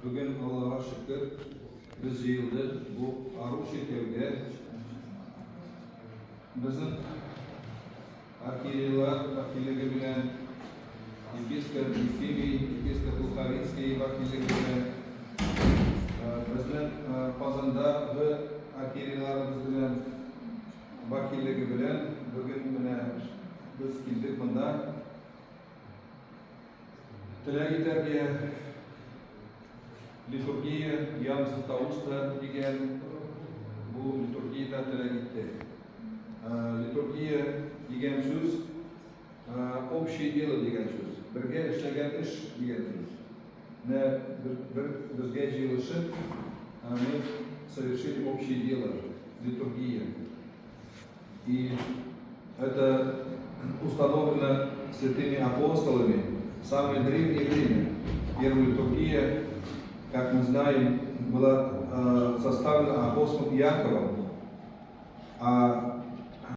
Bugün Allah'a şükür biz yıldır bu Aruş şirkevde bizim vakilleri bilen Episkop Yefimий, Episkop Lukavitskiy vakilleri bilen bizden Kazanda ve arkiyelerimiz bilen vakilleri bilen bugün biz kildik bunda tilagi terbiye liturgiya yalnız tausta degan bu liturgiyada tilagitdi. Liturgiya degan so'z общее дело degan so'z. Birga ishlagan ish degan so'z. Bizga jiyilishib мы совершили общее дело, литургия. И это установлено святыми апостолами в самое древнее время. Первая литургия, как мы знаем, была составлена апостолом Иаковом, а